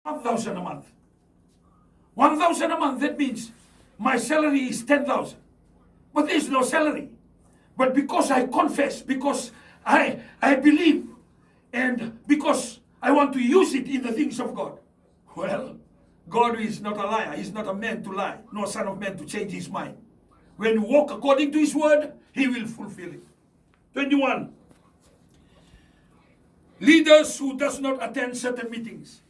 1,000 a month. 1,000 a month, that means my salary is 10,000. But there is no salary. But because I confess, because I believe, and because I want to use it in the things of God, well, God is not a liar. He's not a man to lie, nor a son of man to change his mind. When you walk according to his word, he will fulfill it. 21. Leaders who does not attend certain meetings.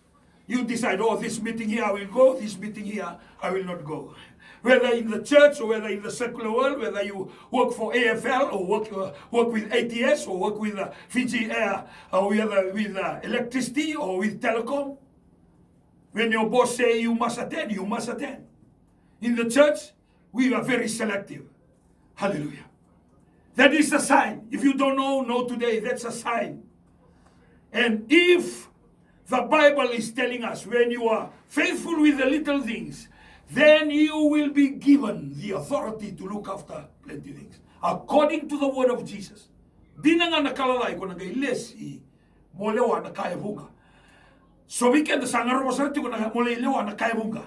You decide, oh, this meeting here I will go, this meeting here I will not go. Whether in the church or whether in the secular world, whether you work for AFL or work with ATS or work with Fiji Air or with electricity or with telecom. When your boss say you must attend, you must attend. In the church, we are very selective. Hallelujah. That is a sign. If you don't know today, that's a sign. And if the Bible is telling us when you are faithful with the little things, then you will be given the authority to look after plenty things. According to the word of Jesus. Di na nga nakalalay ko nag-iles mo lewa na kaya bunga. So weekend sa nga rosarti ko na mo lewa na kaya bunga.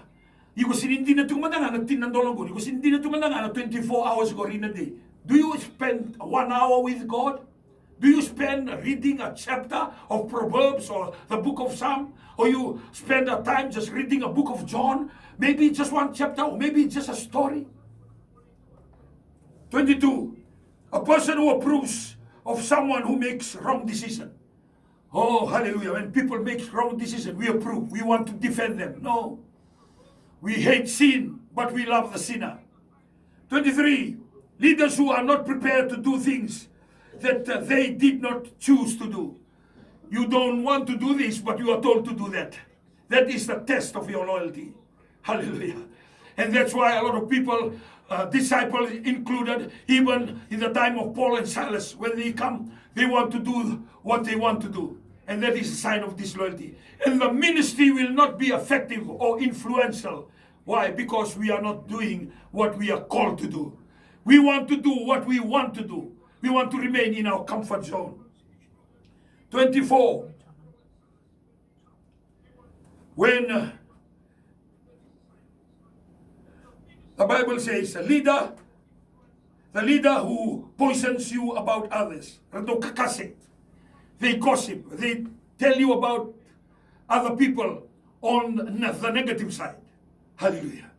Iko sinindi na tumandanga na tinandolong ko. Iko sinindi na tumandanga na 24 hours ko rin a day. Do you spend 1 hour with God? Do you spend reading a chapter of Proverbs or the book of Psalm? Or you spend a time just reading a book of John? Maybe just one chapter, or maybe just a story. 22. A person who approves of someone who makes wrong decision. Oh, hallelujah. When people make wrong decision, we approve. We want to defend them. No. We hate sin, but we love the sinner. 23. Leaders who are not prepared to do things that they did not choose to do. You don't want to do this, but you are told to do that. That is the test of your loyalty. Hallelujah. And that's why a lot of people, disciples included, even in the time of Paul and Silas, when they come, they want to do what they want to do. And that is a sign of disloyalty. And the ministry will not be effective or influential. Why? Because we are not doing what we are called to do. We want to do what we want to do. We want to remain in our comfort zone. 24. When the Bible says the leader who poisons you about others, they gossip, they tell you about other people on the negative side. Hallelujah.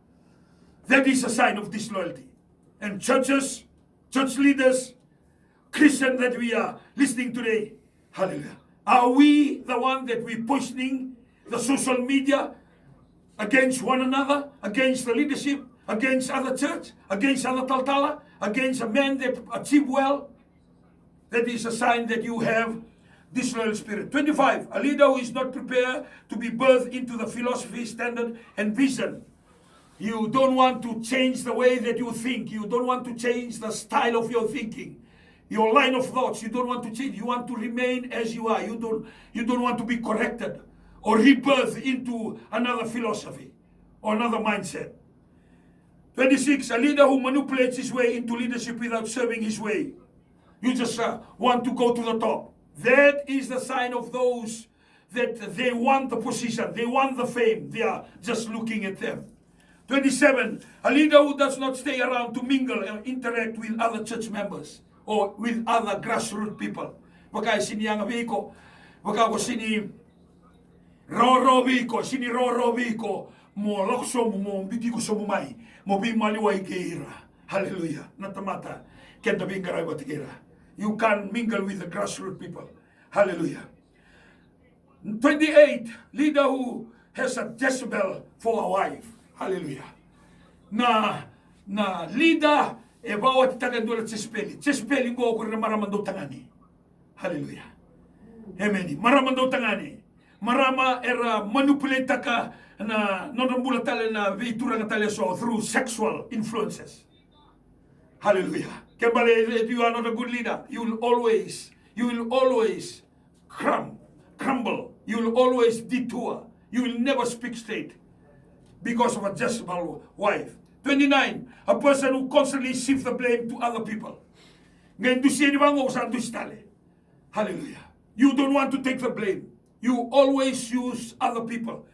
That is a sign of disloyalty. And churches, church leaders, Christians that we are listening today, hallelujah. Are we the one that we poisoning the social media against one another, against the leadership, against other church, against other taltala, against a man that achieve well? That is a sign that you have disloyal spirit. 25. A leader who is not prepared to be birthed into the philosophy, standard, and vision. You don't want to change the way that you think. You don't want to change the style of your thinking. Your line of thoughts, you don't want to change. You want to remain as you are. You don't want to be corrected or rebirthed into another philosophy or another mindset. 26. A leader who manipulates his way into leadership without serving his way. You just want to go to the top. That is the sign of those that they want the position. They want the fame. They are just looking at them. 27. A leader who does not stay around to mingle and interact with other church members or with other grassroots people. Baka sini ang abiko, baka ko sini roro biko, mo lokso mo biti ko sumumay, mo bimaliway keira. Hallelujah. Natamata, kenda bingaray watikira. You can mingle with the grassroots people. Hallelujah. 28. Leader who has a Jezebel for a wife. Hallelujah. Na leader e bawat tagan dula Jezebel. Jezebel ngo ko na maraman daw tangani. Hallelujah. Amen. Maraman daw tangani. Marama era manipulate ka na nonambula tala na veitura tala so through sexual influences. Hallelujah. Kembali, if you are not a good leader, you will always crumble. You will always detour. You will never speak straight because of a Jezebel wife. 29. A person who constantly shifts the blame to other people. Ngayon siya di ba ngo sa Hallelujah. You don't want to take the blame. You always use other people.